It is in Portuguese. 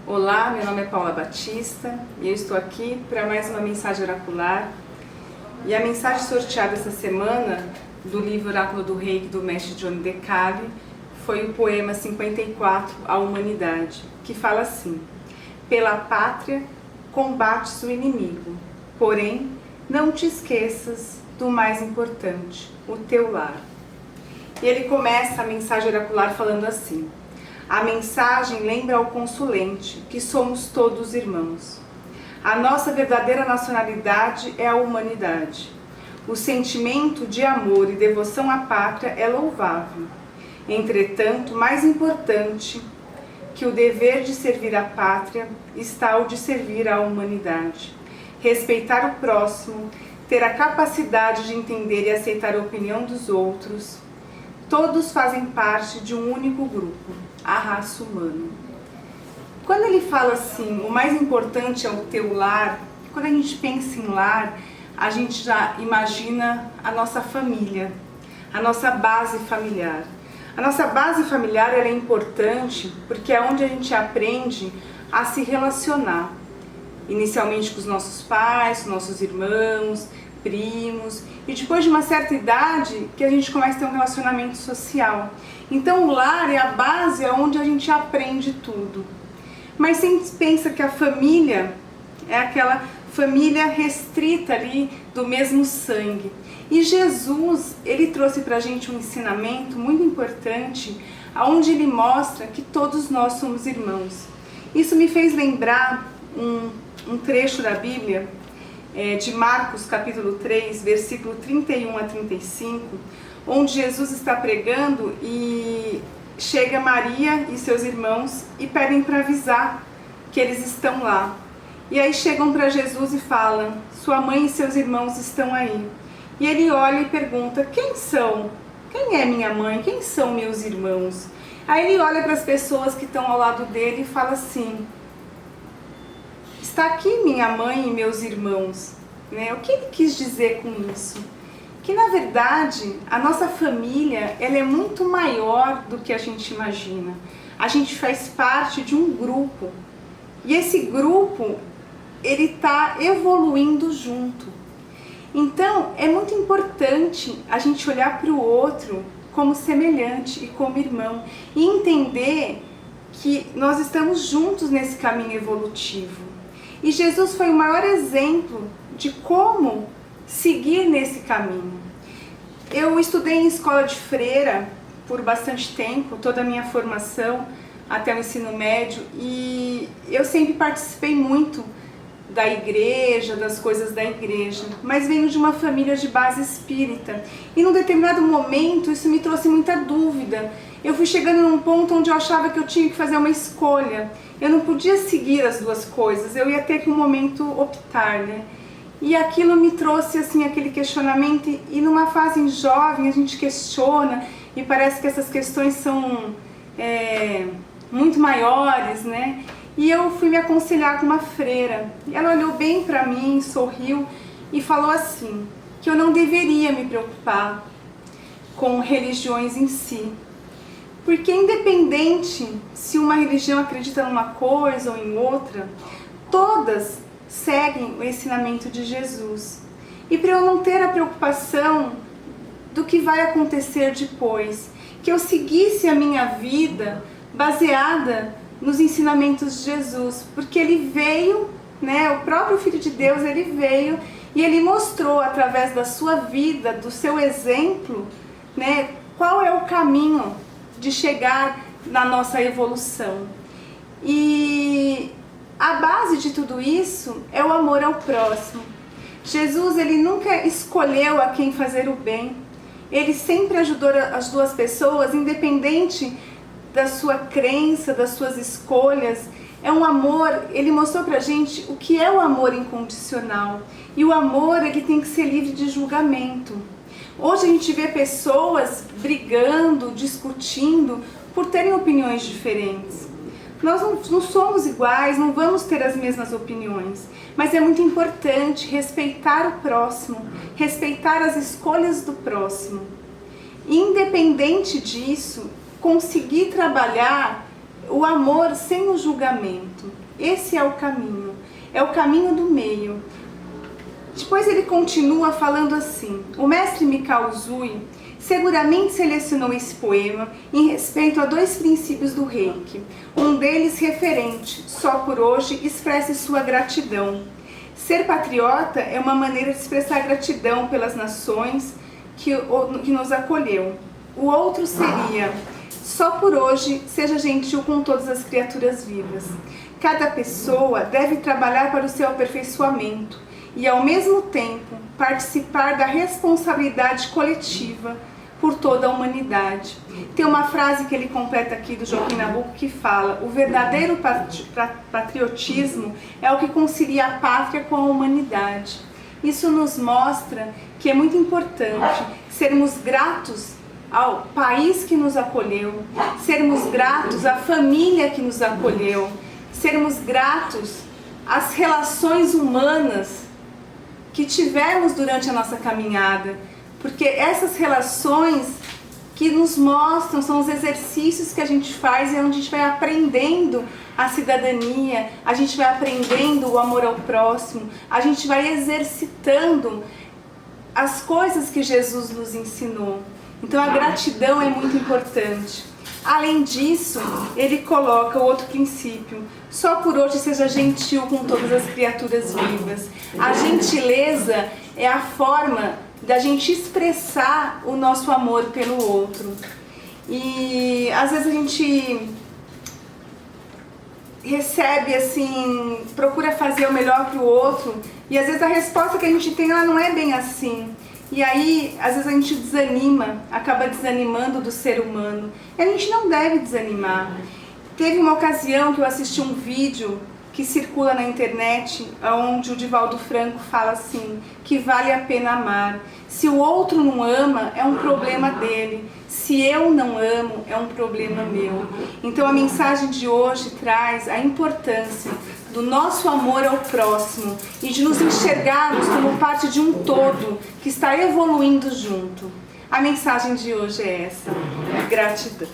Olá, meu nome é Paula Batista e eu estou aqui para mais uma mensagem oracular. E a mensagem sorteada essa semana do livro Oráculo do Reiki do mestre Johnny DeCale foi o poema 54, A Humanidade, que fala assim: pela pátria combates o inimigo, porém não te esqueças do mais importante, o teu lar. E ele começa a mensagem oracular falando assim: a mensagem lembra ao consulente que somos todos irmãos. A nossa verdadeira nacionalidade é a humanidade. O sentimento de amor e devoção à pátria é louvável. Entretanto, mais importante que o dever de servir à pátria está o de servir à humanidade. Respeitar o próximo, ter a capacidade de entender e aceitar a opinião dos outros. Todos fazem parte de um único grupo, a raça humana. Quando ele fala assim, o mais importante é o teu lar, quando a gente pensa em lar, a gente já imagina a nossa família, a nossa base familiar. A nossa base familiar ela é importante porque é onde a gente aprende a se relacionar. Inicialmente com os nossos pais, com nossos irmãos, primos, e depois de uma certa idade que a gente começa a ter um relacionamento social. Então o lar é a base onde a gente aprende tudo. Mas sempre pensa que a família é aquela família restrita ali do mesmo sangue. E Jesus, ele trouxe pra gente um ensinamento muito importante, onde ele mostra que todos nós somos irmãos. Isso me fez lembrar um trecho da Bíblia, de Marcos capítulo 3, versículo 31 a 35, onde Jesus está pregando e chega Maria e seus irmãos e pedem para avisar que eles estão lá. E aí chegam para Jesus e falam: sua mãe e seus irmãos estão aí. E ele olha e pergunta: quem são? Quem é minha mãe? Quem são meus irmãos? Aí ele olha para as pessoas que estão ao lado dele e fala assim: está aqui minha mãe e meus irmãos, né? O que ele quis dizer com isso? Que na verdade a nossa família ela é muito maior do que a gente imagina. A gente faz parte de um grupo e esse grupo ele está evoluindo junto. Então é muito importante a gente olhar para o outro como semelhante e como irmão e entender que nós estamos juntos nesse caminho evolutivo. E Jesus foi o maior exemplo de como seguir nesse caminho. Eu estudei em escola de freira por bastante tempo, toda a minha formação até o ensino médio, e eu sempre participei muito da igreja, das coisas da igreja, mas venho de uma família de base espírita. E num determinado momento isso me trouxe muita dúvida. Eu fui chegando num ponto onde eu achava que eu tinha que fazer uma escolha. Eu não podia seguir as duas coisas, eu ia ter que um momento optar, né? E aquilo me trouxe assim aquele questionamento, e numa fase jovem a gente questiona e parece que essas questões são muito maiores, né? E eu fui me aconselhar com uma freira. Ela olhou bem para mim, sorriu e falou assim, que eu não deveria me preocupar com religiões em si. Porque independente se uma religião acredita numa coisa ou em outra, todas seguem o ensinamento de Jesus. E para eu não ter a preocupação do que vai acontecer depois, que eu seguisse a minha vida baseada nos ensinamentos de Jesus, porque ele veio, né, o próprio Filho de Deus, ele veio e ele mostrou através da sua vida, do seu exemplo, né, qual é o caminho de chegar na nossa evolução. E a base de tudo isso é o amor ao próximo. Jesus, ele nunca escolheu a quem fazer o bem. Ele sempre ajudou as duas pessoas, independente da sua crença, das suas escolhas. É um amor, ele mostrou pra gente o que é o amor incondicional. E o amor, ele tem que ser livre de julgamento. Hoje a gente vê pessoas brigando, discutindo por terem opiniões diferentes. Nós não somos iguais, não vamos ter as mesmas opiniões, mas é muito importante respeitar o próximo, respeitar as escolhas do próximo. Independente disso, conseguir trabalhar o amor sem o julgamento. Esse é o caminho do meio. Depois ele continua falando assim: o mestre Mikao Usui seguramente selecionou esse poema em respeito a 2 princípios do Reiki. Um deles referente, só por hoje, expresse sua gratidão. Ser patriota é uma maneira de expressar gratidão pelas nações que nos acolheu. O outro seria: só por hoje, seja gentil com todas as criaturas vivas. Cada pessoa deve trabalhar para o seu aperfeiçoamento e, ao mesmo tempo, participar da responsabilidade coletiva por toda a humanidade. Tem uma frase que ele completa aqui do Joaquim Nabuco que fala: o verdadeiro patriotismo é o que concilia a pátria com a humanidade. Isso nos mostra que é muito importante sermos gratos ao país que nos acolheu, sermos gratos à família que nos acolheu, sermos gratos às relações humanas que tivemos durante a nossa caminhada, porque essas relações que nos mostram são os exercícios que a gente faz e onde a gente vai aprendendo a cidadania, a gente vai aprendendo o amor ao próximo, a gente vai exercitando as coisas que Jesus nos ensinou. Então a gratidão é muito importante. Além disso, ele coloca o outro princípio: só por hoje seja gentil com todas as criaturas vivas. A gentileza é a forma da gente expressar o nosso amor pelo outro. E às vezes a gente recebe assim, procura fazer o melhor para o outro, e às vezes a resposta que a gente tem, ela não é bem assim. E aí, às vezes a gente desanima, acaba desanimando do ser humano. E a gente não deve desanimar. Teve uma ocasião que eu assisti um vídeo que circula na internet, onde o Divaldo Franco fala assim, que vale a pena amar. Se o outro não ama, é um problema dele. Se eu não amo, é um problema meu. Então a mensagem de hoje traz a importância do nosso amor ao próximo e de nos enxergarmos como parte de um todo que está evoluindo junto. A mensagem de hoje é essa: gratidão.